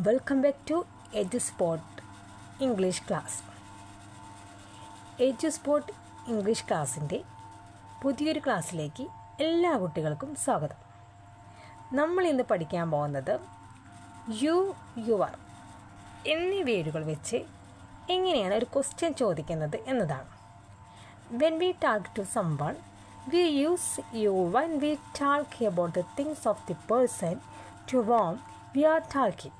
Welcome back to Eduspot English class. Eduspot English ക്ലാസ്സിൻ്റെ പുതിയൊരു ക്ലാസ്സിലേക്ക് എല്ലാ കുട്ടികൾക്കും സ്വാഗതം. നമ്മൾ ഇന്ന് പഠിക്കാൻ പോകുന്നത് യു, യുവർ എന്നീ വേരുകൾ വെച്ച് എങ്ങനെയാണ് ഒരു ക്വസ്റ്റ്യൻ ചോദിക്കുന്നത് എന്നതാണ്. When we talk to someone, we use you when we talk about the things of the person to whom we are talking.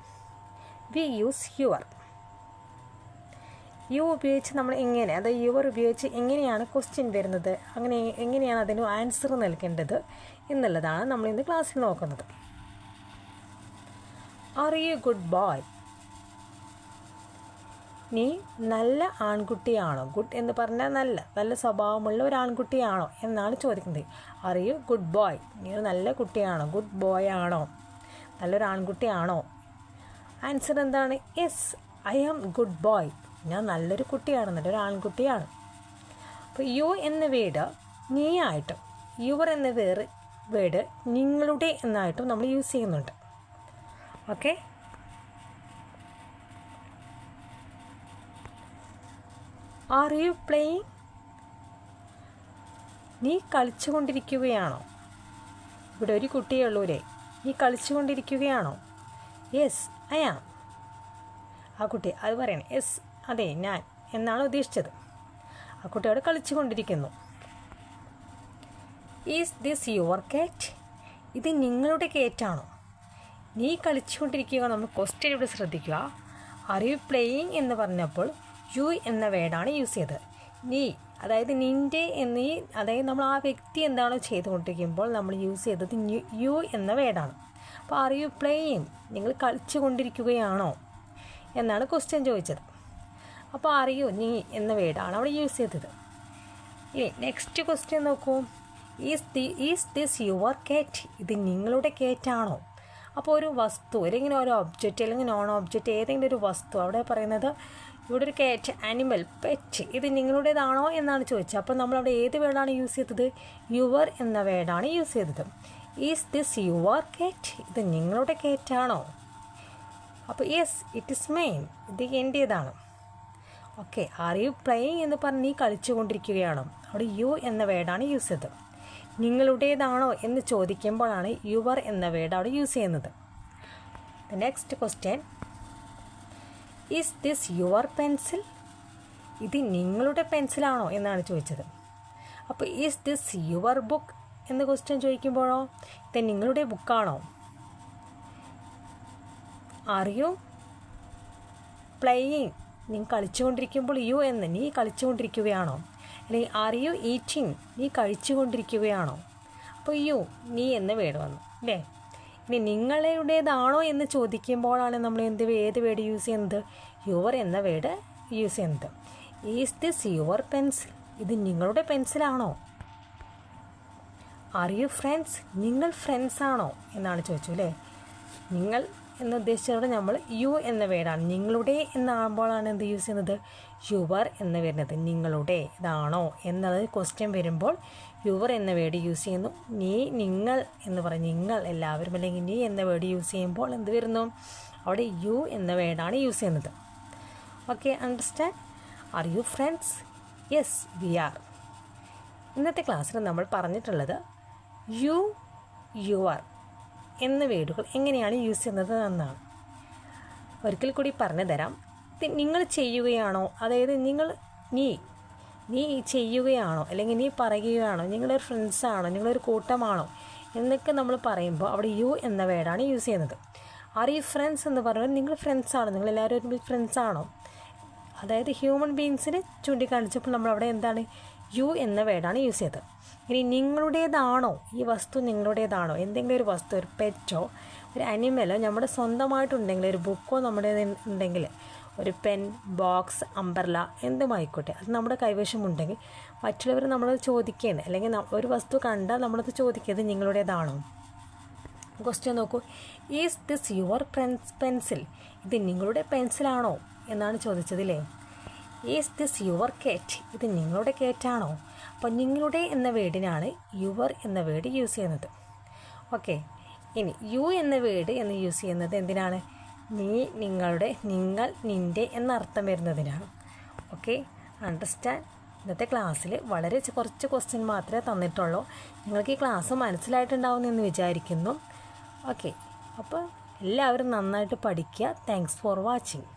We use your. You ഉപയോഗിച്ച് നമ്മൾ എങ്ങനെ, അതായത് യുവർ ഉപയോഗിച്ച് എങ്ങനെയാണ് ക്വസ്റ്റ്യൻ വരുന്നത്, എങ്ങനെയാണ് അതിന് ആൻസർ നൽകേണ്ടത് എന്നുള്ളതാണ് നമ്മൾ ഇന്ന് ക്ലാസ്സിൽ നോക്കുന്നത്. R you good boy? നീ നല്ല ആൺകുട്ടിയാണോ? ഗുഡ് എന്ന് പറഞ്ഞാൽ നല്ല സ്വഭാവമുള്ള ഒരു ആൺകുട്ടിയാണോ എന്നാണ് ചോദിക്കുന്നത്. Are you good boy? നീ ഒരു നല്ല കുട്ടിയാണോ? ഗുഡ് ബോയ് ആണോ? നല്ലൊരു ആൺകുട്ടിയാണോ? ആൻസർ എന്താണ്? Yes, I am good boy. ഞാൻ നല്ലൊരു കുട്ടിയാണ്, നല്ലൊരു ആൺകുട്ടിയാണ്. അപ്പോൾ യു എന്ന വേർഡ് നീ ആയിട്ടും യുവർ എന്ന വേർഡ് നിങ്ങളുടെ എന്നായിട്ടും നമ്മൾ യൂസ് ചെയ്യുന്നുണ്ട്. Okay, are you playing? നീ കളിച്ചുകൊണ്ടിരിക്കുകയാണോ? ഇവിടെ ഒരു കുട്ടിയേ ഉള്ളൂരേ. നീ കളിച്ചുകൊണ്ടിരിക്കുകയാണോ? യെസ്, ഐ ആം. ആ കുട്ടി അത് പറയണം, യെസ്, അതെ ഞാൻ എന്നാണ് ഉദ്ദേശിച്ചത്. ആ കുട്ടി അവിടെ കളിച്ചുകൊണ്ടിരിക്കുന്നു. ഈസ് ദിസ് യുവർ കാറ്റ്? ഇത് നിങ്ങളുടെ കേറ്റാണോ? നീ കളിച്ചുകൊണ്ടിരിക്കുക. നമ്മൾ ക്വസ്റ്റ്യൻ ഇവിടെ ശ്രദ്ധിക്കുക. ആർ യു പ്ലേയിങ് എന്ന് പറഞ്ഞപ്പോൾ യു എന്ന വേർഡാണ് യൂസ് ചെയ്തത്. നീ, അതായത് നിൻ്റെ അതായത് നമ്മൾ ആ വ്യക്തി എന്താണോ ചെയ്തുകൊണ്ടിരിക്കുമ്പോൾ നമ്മൾ യൂസ് ചെയ്തത് യു എന്ന വേർഡാണ്. അപ്പോൾ ആർ യു പ്ലേയിങ്? നിങ്ങൾ കളിച്ചു കൊണ്ടിരിക്കുകയാണോ എന്നാണ് ക്വസ്റ്റ്യൻ ചോദിച്ചത്. അപ്പോൾ ആർ യു, നീ എന്ന വേർഡാണ് അവിടെ യൂസ് ചെയ്തത്. ഇനി നെക്സ്റ്റ് ക്വസ്റ്റ്യൻ നോക്കൂ. ഈസ് ദിസ് യുവർ കാറ്റ്? ഇത് നിങ്ങളുടെ കേറ്റാണോ? അപ്പോൾ ഒരു വസ്തു അല്ലെങ്കിൽ ഒരു ഒബ്ജക്റ്റ് അല്ലെങ്കിൽ നോൺ ഒബ്ജക്റ്റ് ഏതെങ്കിലും ഒരു വസ്തു, അവിടെ പറയുന്നത് ഇവിടെ ഒരു കാറ്റ്, ആനിമൽ, പെറ്റ്, ഇത് നിങ്ങളുടേതാണോ എന്നാണ് ചോദിച്ചത്. അപ്പോൾ നമ്മളവിടെ ഏത് വേർഡാണ് യൂസ് ചെയ്തത്? യുവർ എന്ന വേർഡാണ് യൂസ് ചെയ്തത്. ഈസ് ദിസ് യുവർ കാറ്റ്? ഇത് നിങ്ങളുടെ കേറ്റാണോ? അപ്പോൾ യെസ്, ഇറ്റ് ഇസ് മൈൻ. ഇത് എൻ്റേതാണ്. ഓക്കെ, ആർ യു പ്ലേയിങ് എന്ന് പറഞ്ഞ് നീ കളിച്ചുകൊണ്ടിരിക്കുകയാണോ? അവിടെ യു എന്ന വേർഡാണ് യൂസ് ചെയ്തത്. നിങ്ങളുടേതാണോ എന്ന് ചോദിക്കുമ്പോഴാണ് യുവർ എന്ന വേർഡ് അവിടെ യൂസ് ചെയ്യുന്നത്. Next question, is this your pencil? ഇത് നിങ്ങളുടെ പെൻസിലാണോ എന്നാണ് ചോദിച്ചത്. അപ്പോൾ ഈസ് ദിസ് യുവർ ബുക്ക് എന്ന് ക്വസ്റ്റ്യൻ ചോദിക്കുമ്പോഴോ ഇത് നിങ്ങളുടെ ബുക്കാണോ? Are you playing? നീ കളിച്ചുകൊണ്ടിരിക്കുമ്പോൾ യു എന്ന്, നീ കളിച്ചുകൊണ്ടിരിക്കുകയാണോ? അല്ലെങ്കിൽ ആർ യു ഈറ്റിംഗ്? നീ കഴിച്ചുകൊണ്ടിരിക്കുകയാണോ? അപ്പോൾ യു, നീ എന്ന വേർഡ് വന്നു അല്ലേ. ഇനി നിങ്ങളുടേതാണോ എന്ന് ചോദിക്കുമ്പോഴാണ് നമ്മൾ ഏത് വേർഡ് യൂസ് ചെയ്യുന്നത്? യുവർ എന്ന വേർഡ് യൂസ് ചെയ്യുന്നത്. Is this your pencil? ഇത് നിങ്ങളുടെ പെൻസിലാണോ? Are you friends? നിങ്ങൾ ഫ്രണ്ട്സ് ആണോ എന്നാണ് ചോദിച്ചു അല്ലേ. നിങ്ങൾ എന്ന് ഉദ്ദേശിച്ചതോടെ നമ്മൾ യു എന്ന വേർഡാണ്. നിങ്ങളുടെ എന്നാകുമ്പോഴാണ് എന്ത് യൂസ് ചെയ്യുന്നത്? യുവർ എന്ന് വരുന്നത്. നിങ്ങളുടെ ഇതാണോ എന്നത് ക്വസ്റ്റ്യൻ വരുമ്പോൾ യുവർ എന്ന വേർഡ് യൂസ് ചെയ്യുന്നു. നീ, നിങ്ങൾ എന്ന് പറഞ്ഞ് നിങ്ങൾ എല്ലാവരും അല്ലെങ്കിൽ നീ എന്ന വേർഡ് യൂസ് ചെയ്യുമ്പോൾ എന്ത് വരുന്നു? അവിടെ യു എന്ന വേർഡാണ് യൂസ് ചെയ്യുന്നത്. Okay, understand? Are you friends? Yes, we are. ഇന്നത്തെ ക്ലാസ്സിൽ നമ്മൾ പറഞ്ഞിട്ടുള്ളത് യു, യുവർ എന്ന വേർഡുകൾ എങ്ങനെയാണ് യൂസ് ചെയ്യുന്നത് എന്നാണ്. ഒരിക്കൽ കൂടി പറഞ്ഞു തരാം. നിങ്ങൾ ചെയ്യുകയാണോ, അതായത് നീ ചെയ്യുകയാണോ അല്ലെങ്കിൽ നീ പറയുകയാണോ, നിങ്ങളൊരു ഫ്രണ്ട്സാണോ, നിങ്ങളൊരു കൂട്ടമാണോ എന്നൊക്കെ നമ്മൾ പറയുമ്പോൾ അവിടെ യു എന്ന വേർഡാണ് യൂസ് ചെയ്യുന്നത്. ആർ യു ഫ്രണ്ട്സ് എന്ന് പറയുമ്പോൾ നിങ്ങൾ ഫ്രണ്ട്സാണോ, നിങ്ങളെല്ലാവരും ഒരു ഫ്രണ്ട്സാണോ, അതായത് ഹ്യൂമൻ ബീങ്സിനെ ചൂണ്ടിക്കാണിച്ചപ്പോൾ നമ്മളവിടെ എന്താണ്? യു എന്ന വേർഡാണ് യൂസ് ചെയ്തത്. ഇനി നിങ്ങളുടേതാണോ, ഈ വസ്തു നിങ്ങളുടേതാണോ, എന്തെങ്കിലും ഒരു വസ്തു, ഒരു പെറ്റോ ഒരു അനിമലോ നമ്മുടെ സ്വന്തമായിട്ടുണ്ടെങ്കിൽ, ഒരു ബുക്കോ നമ്മുടെ ഉണ്ടെങ്കിൽ, ഒരു പെൻ, ബോക്സ്, അംബ്രല്ല എന്തുമായിക്കോട്ടെ, അത് നമ്മുടെ കൈവശമുണ്ടെങ്കിൽ മറ്റുള്ളവർ നമ്മളത് ചോദിക്കുകയാണ്, അല്ലെങ്കിൽ ഒരു വസ്തു കണ്ടാൽ നമ്മളത് ചോദിക്കുന്നത് നിങ്ങളുടേതാണോ. ക്വസ്റ്റ്യൻ നോക്കൂ. Is this your pencil? ഇത് നിങ്ങളുടെ പെൻസിലാണോ എന്നാണ് ചോദിച്ചതില്ലേ. ഈസ് ദിസ് യുവർ കേറ്റ്? ഇത് നിങ്ങളുടെ കേറ്റാണോ? അപ്പോൾ നിങ്ങളുടെ എന്ന വേർഡിനാണ് യുവർ എന്ന വേർഡ് യൂസ് ചെയ്യുന്നത്. ഓക്കെ, ഇനി യു എന്ന വേർഡ് എന്ന് യൂസ് ചെയ്യുന്നത് എന്തിനാണ്? നീ, നിങ്ങളുടെ, നിങ്ങൾ, നിൻ്റെ എന്നർത്ഥം വരുന്നതിനാണ്. Okay, understand. ഇന്നത്തെ ക്ലാസ്സിൽ വളരെ കുറച്ച് ക്വസ്റ്റ്യൻ മാത്രമേ തന്നിട്ടുള്ളൂ. നിങ്ങൾക്ക് ഈ ക്ലാസ് മനസ്സിലായിട്ടുണ്ടാവുമെന്ന് വിചാരിക്കുന്നു. ഓക്കെ, അപ്പോൾ എല്ലാവരും നന്നായിട്ട് പഠിക്കുക. Thanks for watching.